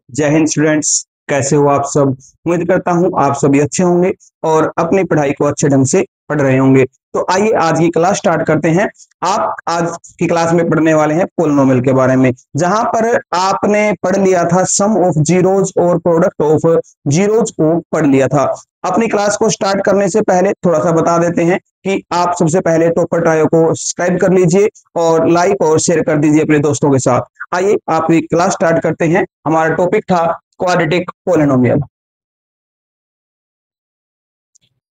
जय हिंद स्टूडेंट्स, कैसे हो आप सब। उम्मीद करता हूं आप सभी अच्छे होंगे और अपनी पढ़ाई को अच्छे ढंग से पढ़ रहे होंगे। तो आइए आज की क्लास स्टार्ट करते हैं। आप आज की क्लास में पढ़ने वाले हैं पोलिनोमियल के बारे में, जहां पर आपने पढ़ लिया था सम ऑफ जीरोज और प्रोडक्ट ऑफ जीरोज को पढ़ लिया था। अपनी क्लास को स्टार्ट करने से पहले थोड़ा सा बता देते हैं कि आप सबसे पहले टॉपर ट्रायो को सब्सक्राइब कर लीजिए और लाइक और शेयर कर दीजिए अपने दोस्तों के साथ। आइए आप क्लास स्टार्ट करते हैं। हमारा टॉपिक था quadratic polynomial.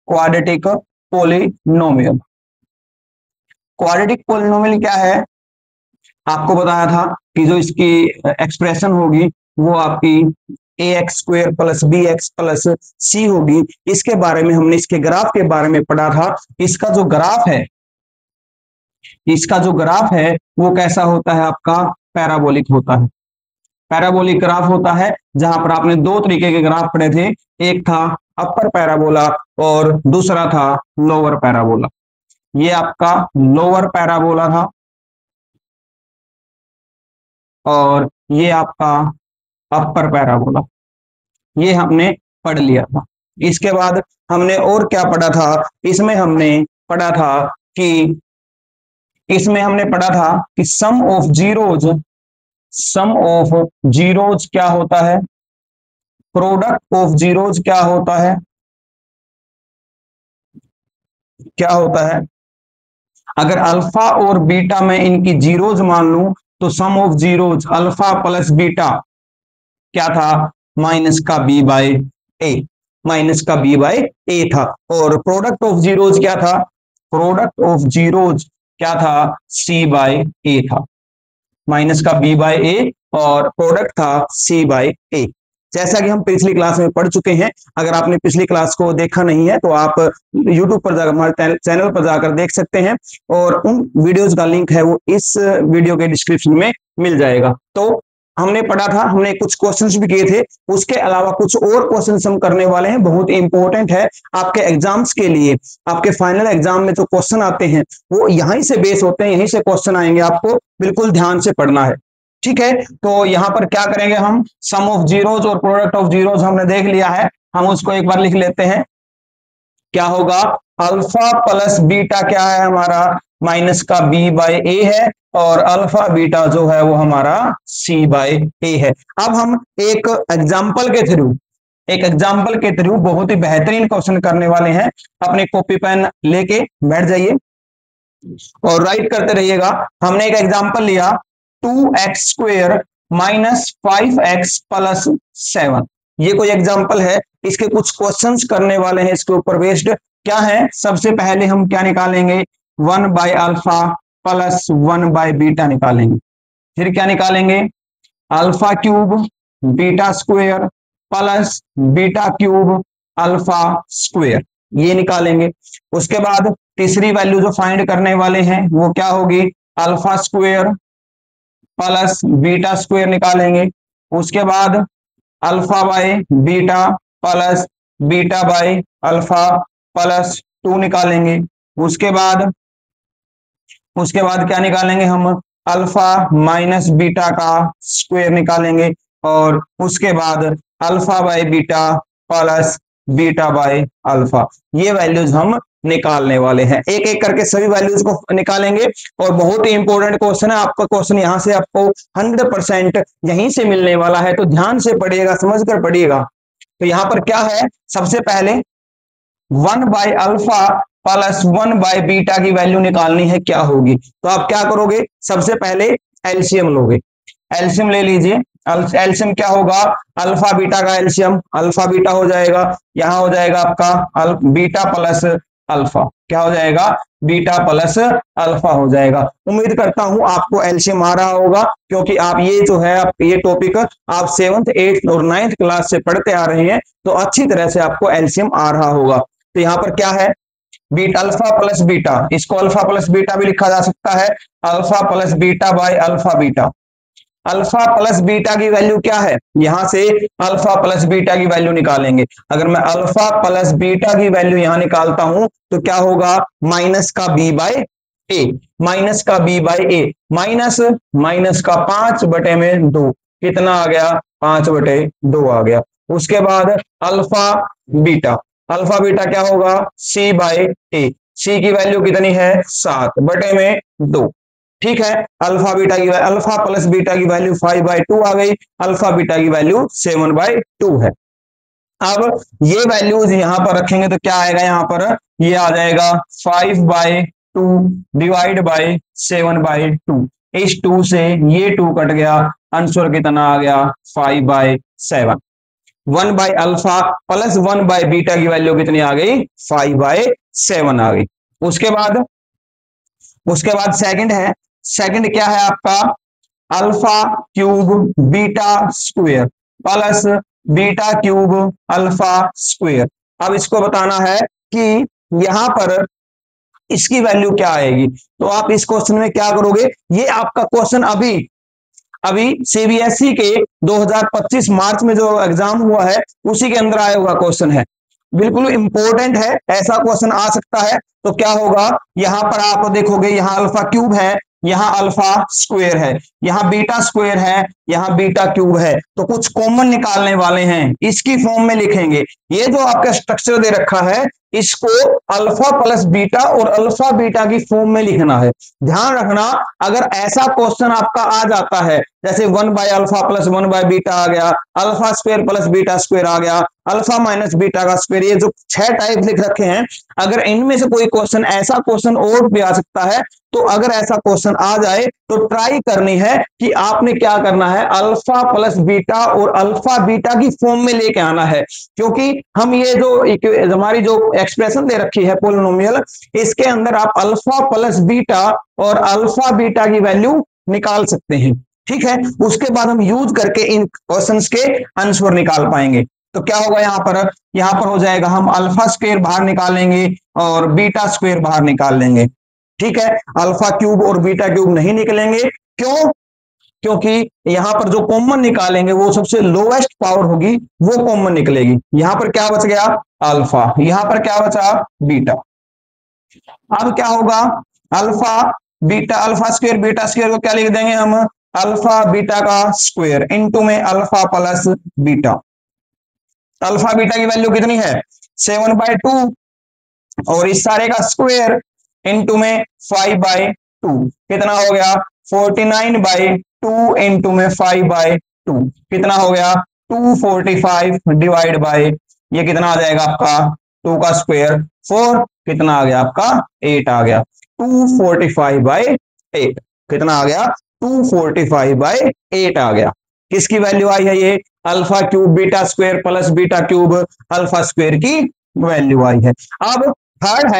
Quadratic polynomial quadratic polynomial क्या है, आपको बताया था कि जो इसकी एक्सप्रेशन होगी वो आपकी ax² plus bx plus c होगी। इसके बारे में हमने इसके ग्राफ के बारे में पढ़ा था। इसका जो ग्राफ है वो कैसा होता है, आपका पैराबोलिक होता है। पैराबोलिक ग्राफ होता है जहां पर आपने दो तरीके के ग्राफ पढ़े थे, एक था अपर पैराबोला और दूसरा था लोअर पैराबोला। ये आपका लोअर पैराबोला था और ये आपका अपर पैराबोला, ये हमने पढ़ लिया था। इसके बाद हमने और क्या पढ़ा था, इसमें हमने पढ़ा था कि सम ऑफ जीरोज क्या होता है, प्रोडक्ट ऑफ जीरोज क्या होता है। अगर अल्फा और बीटा में इनकी जीरोज मान लूं तो sum of zeros alpha plus beta क्या था, माइनस का बी बाई ए था। और प्रोडक्ट ऑफ जीरोज क्या था, सी बाई ए था। माइनस का बी बाई ए और प्रोडक्ट था सी बाई ए। जैसा कि हम पिछली क्लास में पढ़ चुके हैं। अगर आपने पिछली क्लास को देखा नहीं है तो आप YouTube पर जाकर हमारे चैनल पर जाकर देख सकते हैं और उन वीडियोस का लिंक है वो इस वीडियो के डिस्क्रिप्शन में मिल जाएगा। तो हमने पढ़ा था, हमने कुछ क्वेश्चंस भी किए थे, उसके अलावा कुछ और क्वेश्चंस हम करने वाले हैं। बहुत इंपॉर्टेंट है आपके एग्जाम्स के लिए। आपके फाइनल एग्जाम में जो क्वेश्चन आते हैं वो यहीं से बेस होते हैं, यहीं से क्वेश्चन आएंगे, आपको बिल्कुल ध्यान से पढ़ना है। ठीक है, तो यहाँ पर क्या करेंगे हम, सम ऑफ जीरोज और प्रोडक्ट ऑफ जीरोज हमने देख लिया है, हम उसको एक बार लिख लेते हैं। क्या होगा, अल्फा प्लस बीटा क्या है हमारा, माइनस का बी बाई ए है और अल्फा बीटा जो है वो हमारा सी बाई ए है। अब हम एक एग्जाम्पल के थ्रू बहुत ही बेहतरीन क्वेश्चन करने वाले हैं। अपने कॉपी पेन लेके बैठ जाइए और राइट करते रहिएगा। हमने एक एग्जाम्पल लिया 2x² माइनस 5x प्लस 7। ये कोई एग्जाम्पल है, इसके कुछ क्वेश्चंस करने वाले हैं इसके ऊपर बेस्ड। क्या है, सबसे पहले हम क्या निकालेंगे, 1 by alpha plus 1 by beta निकालेंगे। फिर क्या निकालेंगे, alpha cube beta square plus beta cube alpha square, ये निकालेंगे। उसके बाद तीसरी वैल्यू जो फाइंड करने वाले हैं वो क्या होगी, alpha square plus beta square निकालेंगे। उसके बाद alpha by beta plus beta by alpha plus 2 निकालेंगे। उसके बाद क्या निकालेंगे हम, अल्फा माइनस बीटा का स्क्वायर निकालेंगे। और उसके बाद alpha by beta plus beta by alpha, ये वैल्यूज हम निकालने वाले हैं। एक एक करके सभी वैल्यूज को निकालेंगे और बहुत ही इंपॉर्टेंट क्वेश्चन है। आपका क्वेश्चन यहाँ से आपको 100% यहीं से मिलने वाला है, तो ध्यान से पढ़िएगा, समझ कर पढ़िएगा। तो यहाँ पर क्या है, सबसे पहले 1 by alpha plus 1 by beta की वैल्यू निकालनी है, क्या होगी। तो आप क्या करोगे, सबसे पहले एलसीएम लोगे। एलसीएम ले लीजिए। एलसीएम क्या होगा, अल्फा बीटा का एलसीएम अल्फा बीटा हो जाएगा, यहां हो जाएगा आपका बीटा प्लस अल्फा, क्या हो जाएगा, बीटा प्लस अल्फा हो जाएगा। उम्मीद करता हूं आपको एलसीएम आ रहा होगा, क्योंकि आप ये जो है ये टॉपिक आप 7th 8th और 9th क्लास से पढ़ते आ रहे हैं, तो अच्छी तरह से आपको एलसीएम आ रहा होगा। तो यहाँ पर क्या है, बीटा अल्फा प्लस बीटा, इसको अल्फा प्लस बीटा भी लिखा जा सकता है, alpha plus beta by alpha beta. Alpha plus beta की वैल्यू क्या है, यहां से अल्फा प्लस बीटा की वैल्यू निकालेंगे। अगर मैं अल्फा प्लस बीटा की वैल्यू यहां निकालता हूं तो क्या होगा, माइनस का बी बाई ए, माइनस का 5/2 कितना आ गया, 5/2 आ गया। उसके बाद अल्फा बीटा, अल्फा बीटा क्या होगा C/A, सी की वैल्यू कितनी है 7/2। ठीक है, अल्फा बीटा की अल्फा प्लस बीटा की वैल्यू 5/2 आ गई, अल्फा बीटा की वैल्यू 7/2 है। अब ये वैल्यूज यहां पर रखेंगे तो क्या आएगा, यहां पर ये आ जाएगा 5/2 डिवाइड बाई 7/2। इस 2 से ये 2 कट गया, आंसर कितना आ गया 5/7। 1/अल्फा प्लस 1/बीटा की वैल्यू कितनी आ गई 5/7 आ गई। उसके बाद सेकंड है, सेकंड क्या है आपका alpha cube beta square plus beta cube alpha square. अब इसको बताना है कि यहां पर इसकी वैल्यू क्या आएगी। तो आप इस क्वेश्चन में क्या करोगे, ये आपका क्वेश्चन अभी अभी सीबीएसई के 2025 मार्च में जो एग्जाम हुआ है उसी के अंदर आया हुआ क्वेश्चन है, बिल्कुल इंपॉर्टेंट है, ऐसा क्वेश्चन आ सकता है। तो क्या होगा, यहां पर आप देखोगे यहां अल्फा क्यूब है, यहां अल्फा स्क्वायर है, यहां बीटा स्क्वायर है, यहां बीटा क्यूब है, तो कुछ कॉमन निकालने वाले हैं, इसकी फॉर्म में लिखेंगे। ये जो आपका स्ट्रक्चर दे रखा है इसको अल्फा प्लस बीटा और अल्फा बीटा की फॉर्म में लिखना है। ध्यान रखना, अगर ऐसा क्वेश्चन आपका आ जाता है जैसे 1/अल्फा प्लस 1/बीटा आ गया, alpha square plus beta square आ गया, अल्फा माइनस बीटा का स्क्वायर, ये जो 6 टाइप लिख रखे हैं, अगर इनमें से कोई क्वेश्चन ऐसा क्वेश्चन और भी आ सकता है, तो अगर ऐसा क्वेश्चन आ जाए तो ट्राई करनी है कि आपने क्या करना है, अल्फा प्लस बीटा और अल्फा बीटा की फॉर्म में लेके आना है। क्योंकि हम ये जो हमारी जो एक्सप्रेशन दे रखी है पोलिनोमियल, इसके अंदर आप अल्फा प्लस बीटा और अल्फा बीटा की वैल्यू निकाल सकते हैं। ठीक है, उसके बाद हम यूज करके इन क्वेश्चंस के आंसर निकाल पाएंगे। तो क्या होगा यहां पर हो जाएगा, हम अल्फा स्क्वायर बाहर निकालेंगे और बीटा स्क्वायर बाहर निकाल लेंगे। ठीक है, अल्फा क्यूब और बीटा क्यूब नहीं निकलेंगे, क्यों, क्योंकि यहां पर जो कॉमन निकालेंगे वो सबसे लोएस्ट पावर होगी, वो कॉमन निकलेगी। यहां पर क्या बच गया अल्फा, यहां पर क्या बचा बीटा। अब क्या होगा, alpha beta, alpha square beta square को क्या लिख देंगे हम, अल्फा बीटा का स्क्वायर इनटू में alpha plus beta. Alpha beta की वैल्यू कितनी है 7/2 और इस सारे का स्क्वायर इनटू में 5/2 कितना हो गया 49/2 इनटू में 5/2 कितना हो गया 245 डिवाइड बाय ये कितना आ जाएगा आपका 2 का स्क्वायर 4 कितना आ गया आपका 8 आ गया 245/8 कितना आ गया 245/8 आ गया। किसकी वैल्यू आई है ये alpha cube beta square plus beta cube alpha square की वैल्यू आई है। अब थर्ड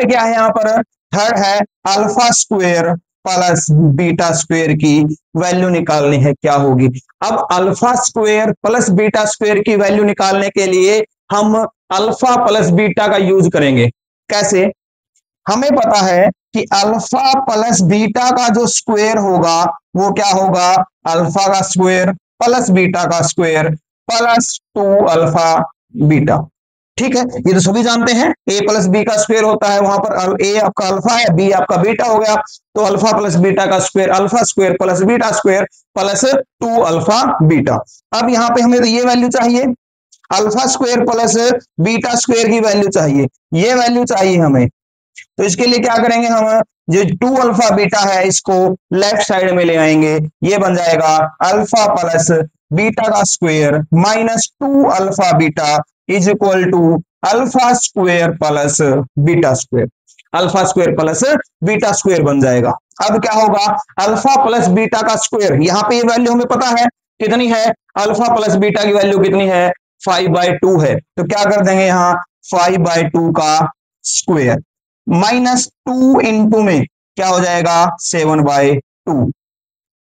क्या है यहां पर, थर्ड है alpha square plus beta square की वैल्यू निकालनी है, क्या होगी। अब alpha square plus beta square की वैल्यू निकालने के लिए हम अल्फा प्लस बीटा का यूज करेंगे। कैसे, हमें पता है कि अल्फा प्लस बीटा का जो स्क्वायर होगा वो क्या होगा अल्फा का स्क्वायर प्लस बीटा का स्क्वायर प्लस 2 अल्फा बीटा। ठीक है, ये तो सभी जानते हैं a प्लस बी का स्क्वायर होता है, वहां पर a आपका अल्फा है b आपका बीटा हो गया, तो अल्फा प्लस बीटा का square alpha square plus beta square plus 2 alpha beta. अब यहाँ पे हमें तो ये वैल्यू चाहिए, alpha square plus beta square की वैल्यू चाहिए, ये वैल्यू चाहिए हमें। तो इसके लिए क्या करेंगे हम, जो 2 अल्फा बीटा है इसको लेफ्ट साइड में ले आएंगे, ये बन जाएगा अल्फा प्लस बीटा का square minus 2 alpha beta is equal to alpha square plus beta square, alpha square plus beta square बन जाएगा। अब क्या होगा अल्फा प्लस बीटा का स्क्वायर, यहाँ पे ये वैल्यू हमें पता है कितनी है, अल्फा प्लस बीटा की वैल्यू कितनी है 5/2 है, तो क्या कर देंगे यहाँ 5/2 का स्क्वायर माइनस 2 इंटू में क्या हो जाएगा 7/2।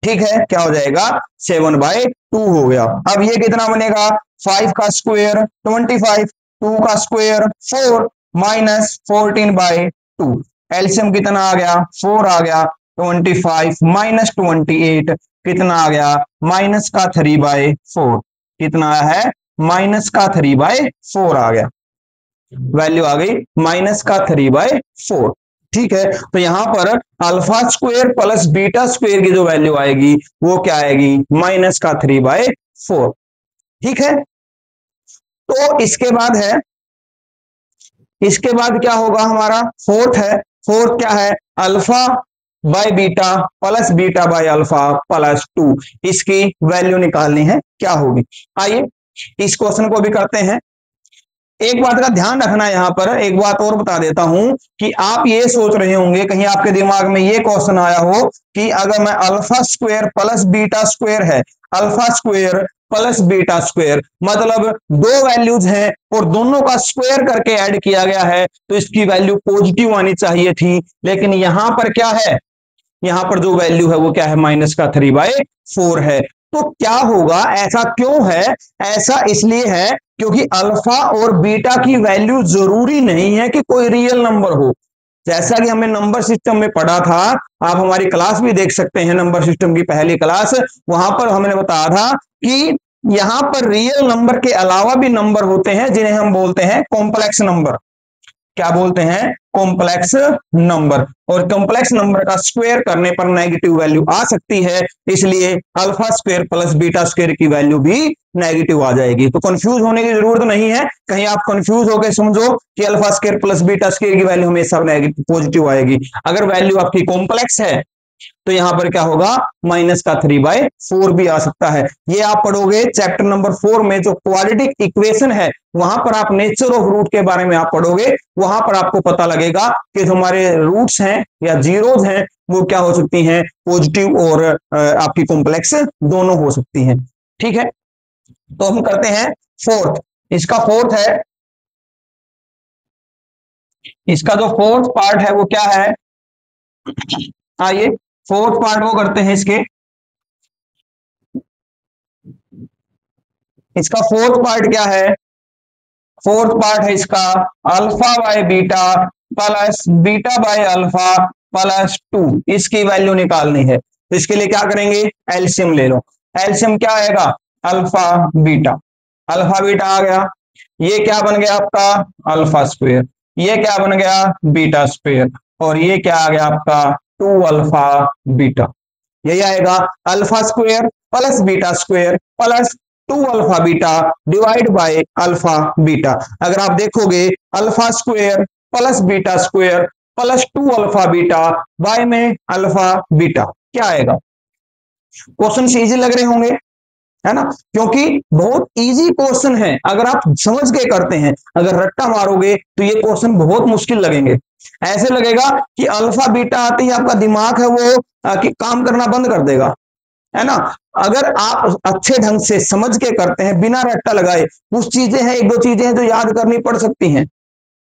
ठीक है, क्या हो जाएगा 7/2 हो गया। अब ये कितना बनेगा 5 का स्क्वायर 25, 2 का स्क्वायर 4 माइनस 14/2, एलसीएम कितना आ गया 4 आ गया, 25 माइनस 28 कितना आ गया माइनस का 3/4, कितना है माइनस का 3/4 आ गया, वैल्यू आ गई माइनस का 3/4। ठीक है, तो यहां पर alpha square plus beta square की जो वैल्यू आएगी वो क्या आएगी, -3/4। ठीक है, तो इसके बाद क्या होगा, हमारा फोर्थ है। फोर्थ क्या है, alpha by beta plus beta by alpha plus 2। इसकी वैल्यू निकालनी है, क्या होगी। आइए इस क्वेश्चन को भी करते हैं। एक बात का ध्यान रखना है, यहां पर एक बात और बता देता हूं कि आप ये सोच रहे होंगे, कहीं आपके दिमाग में ये क्वेश्चन आया हो कि अगर मैं alpha square plus beta square है, alpha square plus beta square मतलब दो वैल्यूज हैं और दोनों का स्क्वायर करके ऐड किया गया है, तो इसकी वैल्यू पॉजिटिव आनी चाहिए थी। लेकिन यहां पर क्या है, यहां पर जो वैल्यू है वो क्या है, -3/4 है। तो क्या होगा, ऐसा क्यों है, ऐसा इसलिए है क्योंकि अल्फा और बीटा की वैल्यू जरूरी नहीं है कि कोई रियल नंबर हो। जैसा कि हमने नंबर सिस्टम में पढ़ा था, आप हमारी क्लास भी देख सकते हैं, नंबर सिस्टम की पहली क्लास, वहां पर हमने बताया था कि यहां पर रियल नंबर के अलावा भी नंबर होते हैं जिन्हें हम बोलते हैं कॉम्प्लेक्स नंबर। क्या बोलते हैं, कॉम्प्लेक्स नंबर। और कॉम्प्लेक्स नंबर का स्क्वायर करने पर नेगेटिव वैल्यू आ सकती है, इसलिए alpha square plus beta square की वैल्यू भी नेगेटिव आ जाएगी। तो कंफ्यूज होने की जरूरत नहीं है, कहीं आप कंफ्यूज होकर समझो कि alpha square plus beta square की वैल्यू हमेशा नेगेटिव पॉजिटिव आएगी। अगर वैल्यू आपकी कॉम्प्लेक्स है तो यहां पर क्या होगा, -3/4 भी आ सकता है। ये आप पढ़ोगे चैप्टर नंबर 4 में, जो क्वाड्रेटिक इक्वेशन है वहां पर आप नेचर ऑफ रूट के बारे में आप पढ़ोगे, वहां पर आपको पता लगेगा कि जो हमारे रूट्स हैं या जीरोज हैं वो क्या हो सकती हैं, पॉजिटिव और आपकी कॉम्प्लेक्स दोनों हो सकती हैं। ठीक है, तो हम करते हैं फोर्थ। इसका फोर्थ है, इसका जो फोर्थ पार्ट है वो क्या है, आइए फोर्थ पार्ट वो करते हैं इसके। इसका फोर्थ पार्ट क्या है, फोर्थ पार्ट है इसका alpha by beta plus beta by alpha plus 2। इसकी वैल्यू निकालनी है, तो इसके लिए क्या करेंगे, एलसीएम ले लो। एलसीएम क्या आएगा, अल्फा बीटा, अल्फा बीटा आ गया, ये क्या बन गया आपका, अल्फा स्क्वायर, ये क्या बन गया, बीटा स्क्वायर, और ये क्या आ गया आपका 2 अल्फा बीटा। यही आएगा alpha square plus beta square plus 2 alpha beta divide by alpha beta. अगर आप देखोगे alpha square plus beta square plus 2 alpha beta by में अल्फा बीटा, क्या आएगा। क्वेश्चन इजी लग रहे होंगे, है ना, क्योंकि बहुत इजी क्वेश्चन है। अगर आप समझ के करते हैं, अगर रट्टा मारोगे तो ये क्वेश्चन बहुत मुश्किल लगेंगे। ऐसे लगेगा कि अल्फा बीटा आते ही आपका दिमाग है वो कि काम करना बंद कर देगा, है ना। अगर आप अच्छे ढंग से समझ के करते हैं बिना रट्टा लगाए, कुछ चीजें हैं, एक दो चीजें हैं जो याद करनी पड़ सकती हैं।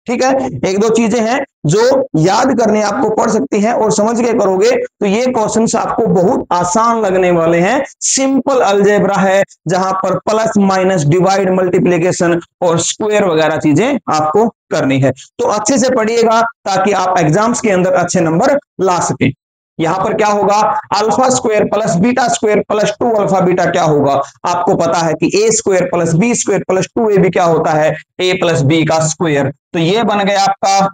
ठीक है, एक दो चीजें हैं जो याद करनी आपको पड़ सकती हैं, और समझ के करोगे तो ये क्वेश्चंस आपको बहुत आसान लगने वाले हैं। सिंपल अलजेब्रा है जहां पर प्लस माइनस डिवाइड मल्टीप्लिकेशन और स्क्वायर वगैरह चीजें आपको करनी है। तो अच्छे से पढ़िएगा ताकि आप एग्जाम्स के अंदर अच्छे नंबर ला सकें। यहां पर क्या होगा, alpha square plus beta square plus 2 alpha beta क्या होगा, आपको पता है कि A square plus B square plus 2 A भी क्या होता है, ए प्लस बी का स्क्वायर। तो ये बन गया आपका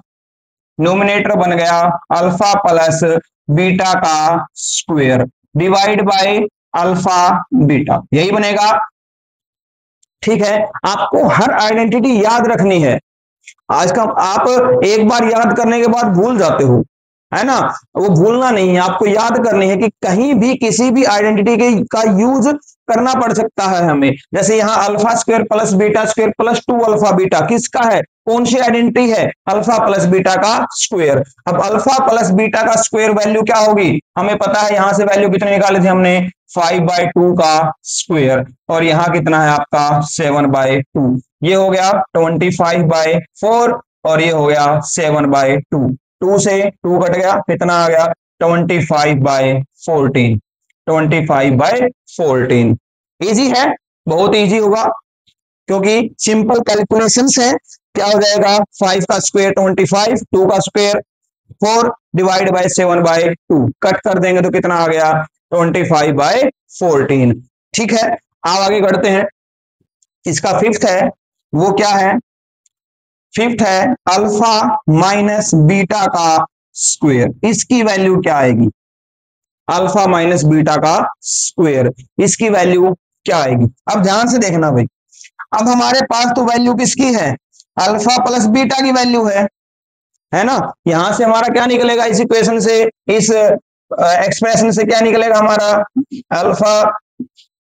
न्यूमिनेटर, बन गया अल्फा प्लस बीटा का square divide by alpha beta, यही बनेगा। ठीक है, आपको हर आइडेंटिटी याद रखनी है। आज का आप एक बार याद करने के बाद भूल जाते हो, है ना, वो भूलना नहीं है, आपको याद करनी है कि कहीं भी किसी भी आइडेंटिटी का यूज करना पड़ सकता है हमें। जैसे यहाँ alpha square plus beta square plus 2 alpha beta किसका है, कौन सी आइडेंटिटी है, अल्फा प्लस बीटा का स्क्वायर। अब अल्फा प्लस बीटा का स्क्वायर वैल्यू क्या होगी, हमें पता है, यहां से वैल्यू कितने निकाले थे हमने, 5/2 का स्क्वायर, और यहाँ कितना है आपका 7/2। ये हो गया 25/4 और ये हो गया 7/2। 2 से 2 कट गया, कितना आ गया 25/14। 25/14 इजी है, बहुत इजी होगा क्योंकि सिंपल कैलकुलेशंस है। क्या हो जाएगा, 5 का स्क्वायर 25, 2 का स्क्वायर 4 डिवाइड बाय 7/2, कट कर देंगे तो कितना आ गया 25/14। ठीक है, आप आगे बढ़ते हैं। इसका फिफ्थ है, वो क्या है, फिफ्थ है अल्फा माइनस बीटा का स्क्वायर। इसकी वैल्यू क्या आएगी? अल्फा माइनस बीटा का स्क्वायर, इसकी वैल्यू क्या आएगी? अब ध्यान से देखना भाई, अब हमारे पास तो वैल्यू किसकी है? अल्फा प्लस बीटा की वैल्यू है ना। यहां से हमारा क्या निकलेगा इस इक्वेशन से, इस एक्सप्रेशन से क्या निकलेगा हमारा? अल्फा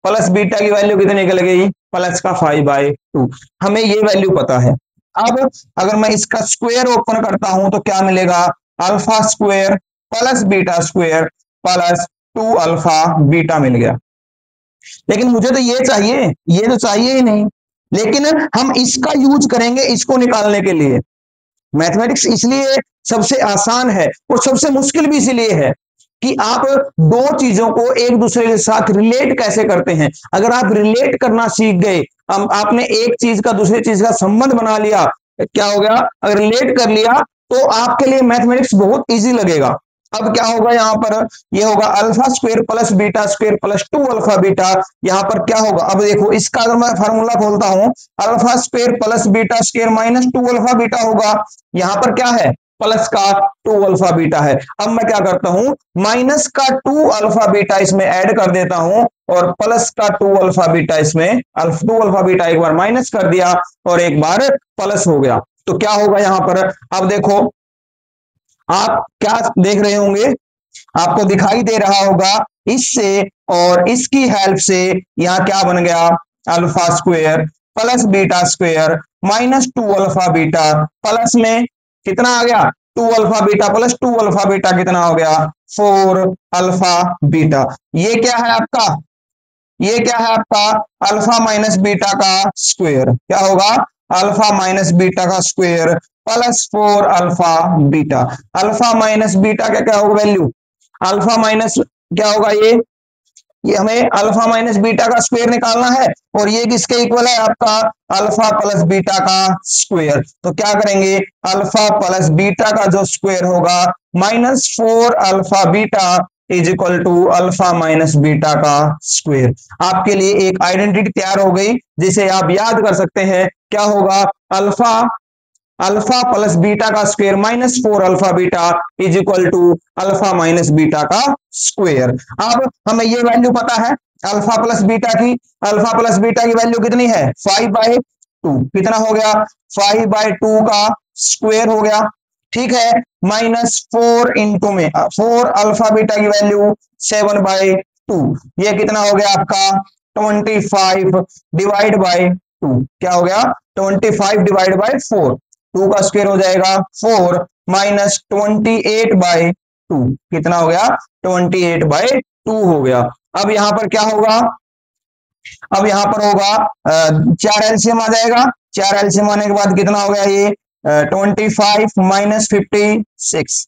प्लस बीटा की वैल्यू कितनी निकलेगी? प्लस का 5/2। हमें ये वैल्यू पता है। अब अगर मैं इसका स्क्वायर ओपन करता हूं तो क्या मिलेगा? Alpha square plus beta square plus 2 alpha beta मिल गया। लेकिन मुझे तो ये चाहिए, ये तो चाहिए ही नहीं। लेकिन हम इसका यूज करेंगे इसको निकालने के लिए। मैथमेटिक्स इसलिए सबसे आसान है और सबसे मुश्किल भी इसलिए है कि आप दो चीजों को एक दूसरे के साथ रिलेट कैसे करते हैं। अगर आप रिलेट करना सीख गए, आपने एक चीज का दूसरी चीज का संबंध बना लिया, क्या हो गया? अगर रिलेट कर लिया तो आपके लिए मैथमेटिक्स बहुत इजी लगेगा। अब क्या होगा यहाँ पर? ये होगा alpha square plus beta square plus 2 alpha beta. यहाँ पर क्या होगा? अब देखो इसका अगर मैं फार्मूला खोलता हूं, alpha square plus beta square minus 2 alpha beta होगा। यहाँ पर क्या है? प्लस का 2 अल्फा बीटा है। अब मैं क्या करता हूं? माइनस का 2 अल्फा बीटा इसमें ऐड कर देता हूं और प्लस का 2 अल्फा बीटा इसमें, 2 अल्फा बीटा एक बार माइनस कर दिया और एक बार प्लस हो गया। तो क्या होगा यहाँ पर? अब देखो, आप क्या देख रहे होंगे, आपको दिखाई दे रहा होगा इससे और इसकी हेल्प से यहां क्या बन गया? Alpha square plus beta square minus 2 alpha beta, plus में कितना आ गया? 2 alpha beta plus 2 alpha beta कितना हो गया? 4 अल्फा बीटा। ये क्या है आपका? ये क्या है आपका? अल्फा माइनस बीटा का स्क्वायर। क्या होगा? अल्फा माइनस बीटा का square plus 4 alpha beta. Alpha minus beta का क्या होगा वैल्यू? अल्फा माइनस क्या होगा? ये हमें अल्फा माइनस बीटा का स्क्वायर निकालना है और ये किसके इक्वल है? आपका अल्फा प्लस बीटा का स्क्वायर। तो क्या करेंगे? अल्फा प्लस बीटा का जो स्क्वायर होगा minus 4 alpha beta is equal to alpha minus beta का स्क्वायर। आपके लिए एक आइडेंटिटी तैयार हो गई जिसे आप याद कर सकते हैं। क्या होगा? अल्फा प्लस बीटा का square minus 4 alpha beta is equal to alpha minus beta का स्क्वायर। अब हमें ये वैल्यू पता है अल्फा प्लस बीटा की। अल्फा प्लस बीटा की वैल्यू कितनी है? 5/2। कितना हो गया? 5/2 का स्क्वायर हो गया। ठीक है, माइनस 4 इंटू में 4 अल्फा बीटा की वैल्यू 7/2। ये कितना हो गया आपका? 25 डिवाइड बाई 2। क्या हो गया? 25 डिवाइड बाई 4। 2 का स्क्वायर हो जाएगा 4 माइनस 28/2। कितना हो गया? 28/2 हो गया। अब यहां पर क्या होगा? अब यहां पर होगा 4 एलसीएम आ जाएगा। 4 एलसीएम आने के बाद कितना हो गया? ये 25 माइनस 56।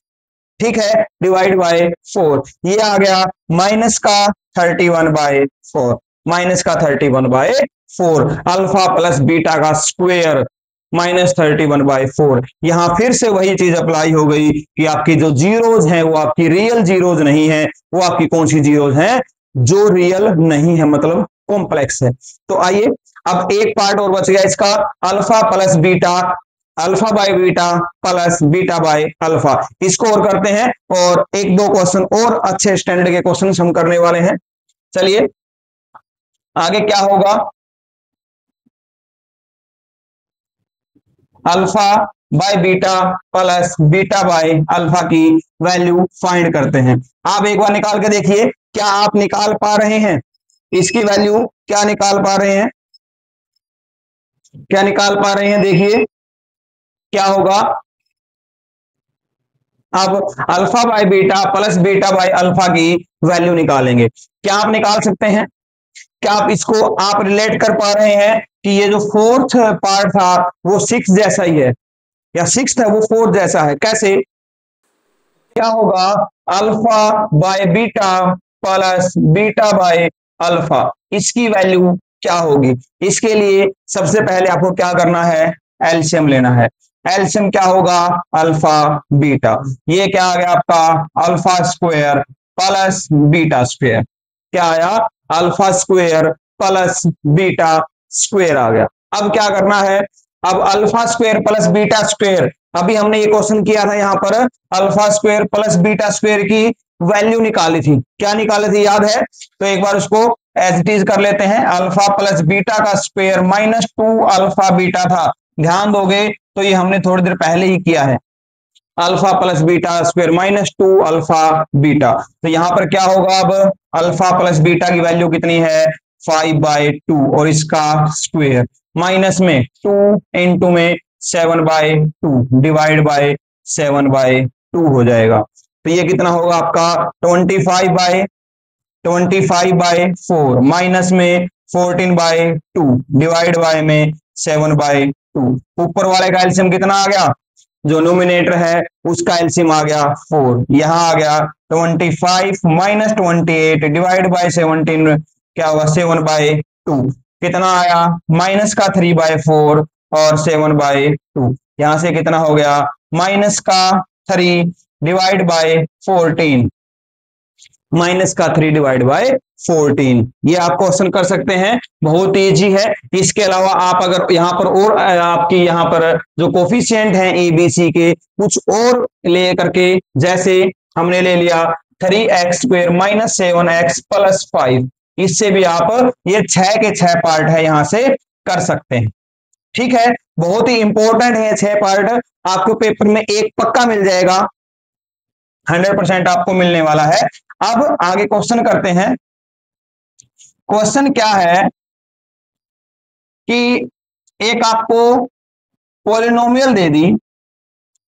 ठीक है, डिवाइड बाय 4। ये आ गया माइनस का 31/4। माइनस का 31/4। अल्फा प्लस बीटा का स्क्वायर माइनस 31/4। यहां फिर से वही चीज अप्लाई हो गई कि आपकी जो जीरोज हैं वो आपकी रियल जीरोज नहीं है। वो आपकी कौन सी जीरोज हैं? जो रियल नहीं है, मतलब कॉम्प्लेक्स है। तो आइए अब एक पार्ट और बच गया इसका, alpha plus beta, alpha by beta plus beta by alpha. इसको और करते हैं और एक दो क्वेश्चन और अच्छे स्टैंडर्ड के क्वेश्चन हम करने वाले हैं। चलिए आगे क्या होगा? Alpha by beta plus beta by alpha की वैल्यू फाइंड करते हैं। आप एक बार निकाल के देखिए, क्या आप निकाल पा रहे हैं इसकी वैल्यू? क्या निकाल पा रहे हैं? क्या निकाल पा रहे हैं? देखिए क्या होगा। अब alpha by beta plus beta by alpha की वैल्यू निकालेंगे। क्या आप निकाल सकते हैं? क्या आप इसको आप रिलेट कर पा रहे हैं कि ये जो फोर्थ पार्ट था वो सिक्स जैसा ही है, या सिक्स है वो फोर्थ जैसा है? कैसे? क्या होगा? Alpha by beta plus beta by alpha, इसकी वैल्यू क्या होगी? इसके लिए सबसे पहले आपको क्या करना है? एलसीएम लेना है। एलसीएम क्या होगा? Alpha beta. ये क्या आ गया आपका? Alpha square plus beta square. क्या आया? Alpha square plus beta square आ गया। अब क्या करना है? अब alpha square plus beta square अभी हमने ये क्वेश्चन किया था, यहाँ पर alpha square plus beta square की वैल्यू निकाली थी। क्या निकाली थी याद है? तो एक बार उसको एज इट इज कर लेते हैं। अल्फा प्लस बीटा का स्क्वायर माइनस 2 अल्फा बीटा था। ध्यान दोगे तो ये हमने थोड़ी देर पहले ही किया है। Alpha plus beta square minus 2 alpha beta. तो यहां पर क्या होगा? अब अल्फा प्लस बीटा की वैल्यू कितनी है? 5/2 और इसका स्क्वायर माइनस में 2 इंटू में 7/2 डिवाइड बाय 7/2 हो जाएगा। तो ये कितना होगा आपका? 25/4 माइनस में 14/2 डिवाइड बाय में 7/2। ऊपर वाले का एलसीएम कितना आ गया? जो नोमिनेटर है उसका एलसीएम आ गया 4। यहां आ गया 25 माइनस 28 डिवाइड बाय 17 क्या होगा? 7/2। कितना आया? माइनस का 3/4 और 7/2। यहां से कितना हो गया? माइनस का 3 डिवाइड बाय 14, माइनस का 3 डिवाइड बाय 14। ये आप क्वेश्चन कर सकते हैं, बहुत इजी है। इसके अलावा आप अगर यहाँ पर और आपकी यहाँ पर जो कोफिशिएंट हैं एबीसी के कुछ और ले करके, जैसे हमने ले लिया 3x² माइनस 7x प्लस 5, इससे भी आप ये 6 के 6 पार्ट है यहां से कर सकते हैं। ठीक है, बहुत ही इंपॉर्टेंट है 6 पार्ट। आपको पेपर में एक पक्का मिल जाएगा, 100% आपको मिलने वाला है। अब आगे क्वेश्चन करते हैं। क्वेश्चन क्या है कि एक आपको पॉलिनोमियल दे दी,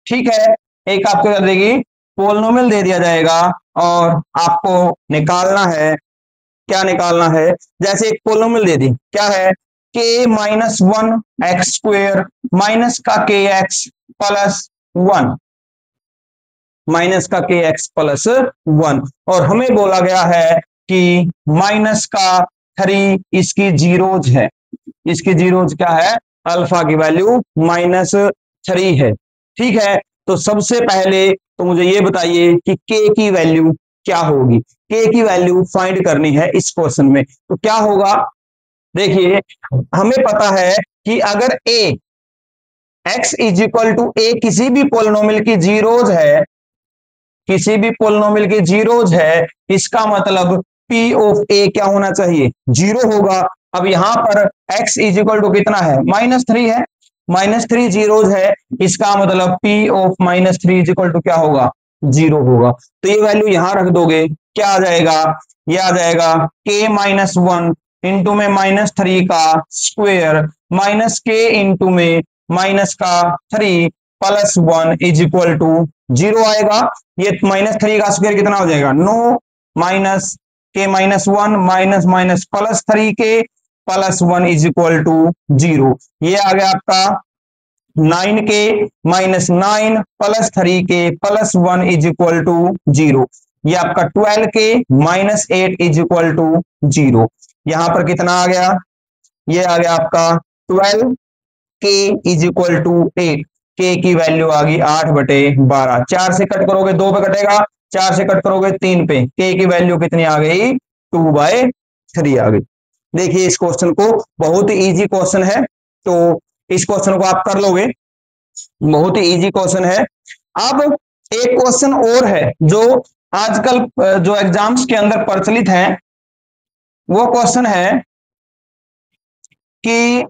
ठीक है, एक आपको कर देगी पॉलिनोमियल दे दिया जाएगा और आपको निकालना है। क्या निकालना है? जैसे एक पॉलिनोमियल दे दी, क्या है? k minus 1 x square minus का के एक्स प्लस 1, माइनस का के एक्स प्लस 1, और हमें बोला गया है कि माइनस का 3 इसकी जीरोज है। इसकी जीरोज क्या है? अल्फा की वैल्यू -3 है। ठीक है, तो सबसे पहले तो मुझे ये बताइए कि के की वैल्यू क्या होगी? के की वैल्यू फाइंड करनी है इस क्वेश्चन में। तो क्या होगा? देखिए, हमें पता है कि अगर ए x इज इक्वल टू ए किसी भी पोलिनोमियल की जीरोज है, किसी भी पोलिनोमियल की जीरोज है, इसका मतलब p ऑफ a क्या होना चाहिए? 0 होगा। अब यहां पर x इज इक्वल टू कितना है? -3 है, -3 जीरोज है, इसका मतलब p of -3 is equal to क्या होगा? 0 होगा। तो ये वैल्यू यहां रख दोगे, क्या आ जाएगा? ये आ जाएगा k माइनस 1 इंटू में -3 का स्क्वेयर माइनस k इंटू में माइनस का 3 प्लस 1 इज इक्वल टू 0 आएगा। ये -3 का स्क्वायर कितना हो जाएगा? 9 माइनस के -1 माइनस माइनस प्लस 3 के प्लस 1 इज इक्वल टू 0। ये आ गया आपका 9 के माइनस 9 प्लस 3 के प्लस 1 इज इक्वल टू 0। ये आपका 12 के माइनस 8 इज इक्वल टू 0। यहां पर कितना आ गया? ये आ गया आपका 12 के इज इक्वल टू 8। के की वैल्यू आ गई 8/12। 4 से कट करोगे 2 पे कटेगा, 4 से कट करोगे 3 पे। के की वैल्यू कितनी आ गई? 2/3 आ गई। देखिए इस क्वेश्चन को, बहुत ही इजी क्वेश्चन है, तो इस क्वेश्चन को आप कर लोगे, बहुत ही इजी क्वेश्चन है। अब एक क्वेश्चन और है जो आजकल जो एग्जाम्स के अंदर प्रचलित है, वो क्वेश्चन है कि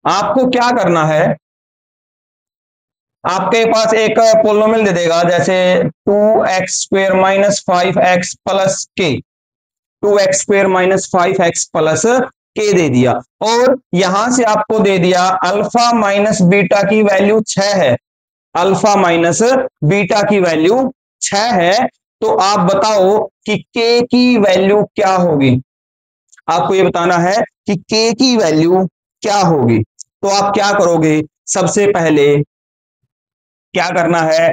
आपको क्या करना है। आपके पास एक पोलिनोमियल दे देगा, जैसे 2x² माइनस 5x प्लस के, 2x² माइनस 5x प्लस के दे दिया, और यहां से आपको दे दिया अल्फा माइनस बीटा की वैल्यू 6 है। अल्फा माइनस बीटा की वैल्यू 6 है। तो आप बताओ कि के की वैल्यू क्या होगी? आपको ये बताना है कि के की वैल्यू क्या होगी। तो आप क्या करोगे? सबसे पहले क्या करना है?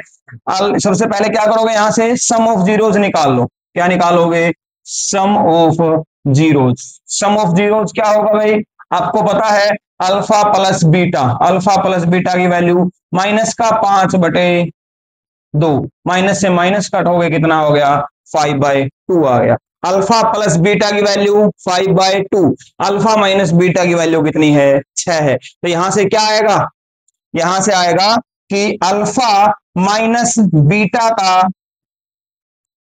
सबसे पहले क्या करोगे? यहां से सम ऑफ जीरोज निकाल लो। क्या निकालोगे? Sum of zeros. Sum of zeros क्या होगा भाई? आपको पता है alpha plus beta, alpha plus beta की वैल्यू माइनस का 5/2, माइनस से माइनस कट हो गया, कितना हो गया? 5/2 आ गया। अल्फा प्लस बीटा की वैल्यू 5/2, अल्फा माइनस बीटा की वैल्यू कितनी है? 6 है। तो यहां से क्या आएगा? यहां से आएगा कि अल्फा माइनस बीटा का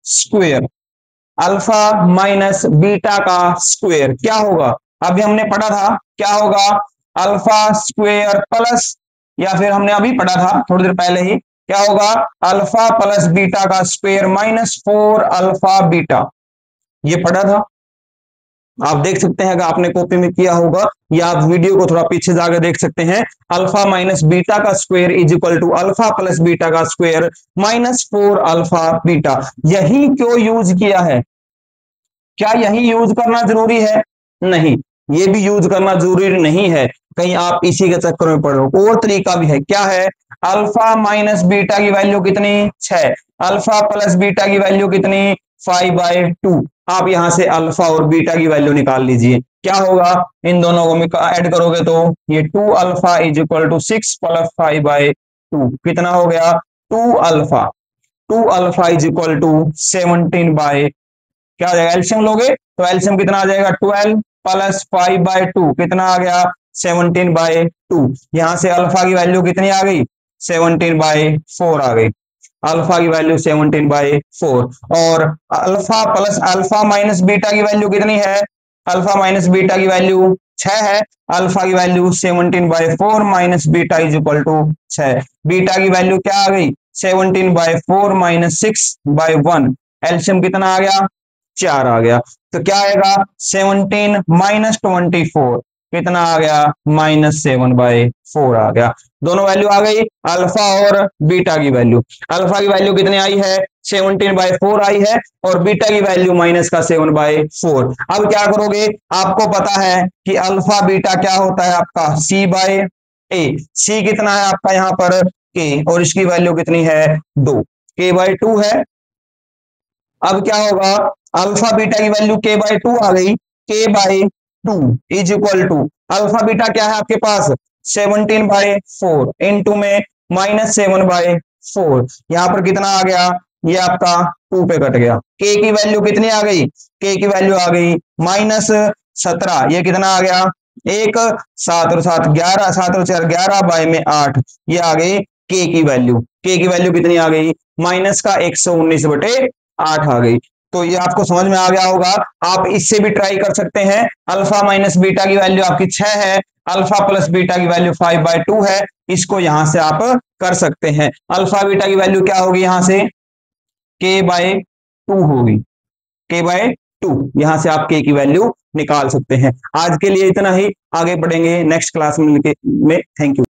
स्क्वायर, अल्फा माइनस बीटा का स्क्वायर क्या होगा? अभी हमने पढ़ा था क्या होगा, अल्फा स्क्वायर प्लस, या फिर हमने अभी पढ़ा था थोड़ी देर पहले ही, क्या होगा, अल्फा प्लस बीटा का स्क्वायर माइनस 4 अल्फा बीटा, ये पढ़ा था। आप देख सकते हैं, अगर आपने कॉपी में किया होगा या आप वीडियो को थोड़ा पीछे जाकर देख सकते हैं। अल्फा माइनस बीटा का square is equal to alpha plus beta का स्क्वायर माइनस 4 अल्फा बीटा। यही क्यों यूज किया है? क्या यही यूज करना जरूरी है? नहीं, ये भी यूज करना जरूरी नहीं है, कहीं आप इसी के चक्कर में पढ़ो। और तरीका भी है, क्या है, अल्फा माइनस बीटा की वैल्यू कितनी 6, अल्फा प्लस बीटा की वैल्यू कितनी 5/2। आप यहां से अल्फा और बीटा की वैल्यू निकाल लीजिए, क्या होगा, इन दोनों को ऐड करोगे तो ये 2 alpha is equal to 6 plus 5/2 कितना हो गया, 2 alpha, 2 alpha is equal to 17 by, क्या आ जाएगा, एल्सियम लोगे तो एल्सियम कितना आ जाएगा, 12 प्लस 5/2 कितना आ गया, 17/2। यहां से अल्फा की वैल्यू कितनी आ गई, 17/4 आ गई, अल्फा की वैल्यू 17/4। और alpha plus alpha minus beta की वैल्यू कितनी है, अल्फा माइनस बीटा की वैल्यू 6 है, अल्फा की value 17/4 minus beta is equal to 6, beta की वैल्यू क्या आ गई, 17/4 माइनस 6/1, एल्सियम कितना आ गया, 4 आ गया। तो क्या आएगा, 17 माइनस 24 कितना आ गया, -7/4 आ गया। दोनों वैल्यू आ गई, अल्फा और बीटा की वैल्यू। अल्फा की वैल्यू कितनी आई है, 17/4 आई है, और बीटा की वैल्यू माइनस का 7/4। अब क्या करोगे, आपको पता है कि अल्फा बीटा क्या होता है आपका, C/A। C कितना है आपका यहाँ पर K, और इसकी वैल्यू कितनी है 2, K/2 है। अब क्या होगा, अल्फा बीटा की वैल्यू K/2 आ गई, K/2 is equal to, alpha beta क्या है आपके पास 17/4 इंटू में -7/4, यहां पर कितना आ गया, ये आपका 2 पे कट गया। K की वैल्यू कितनी आ गई, K की वैल्यू आ गई -17, ये कितना आ गया, 1, 7 और 7 11, 7 और 4 11 बाय में 8, ये आ गई K की वैल्यू। K की वैल्यू कितनी आ गई, माइनस का 119/8 आ गई। तो ये आपको समझ में आ गया होगा। आप इससे भी ट्राई कर सकते हैं, अल्फा माइनस बीटा की वैल्यू आपकी 6 है, अल्फा प्लस बीटा की वैल्यू 5/2 है, इसको यहां से आप कर सकते हैं। अल्फा बीटा की वैल्यू क्या होगी, यहां से K/2 होगी, K/2, यहां से आप K की वैल्यू निकाल सकते हैं। आज के लिए इतना ही, आगे बढ़ेंगे नेक्स्ट क्लास में। Thank you.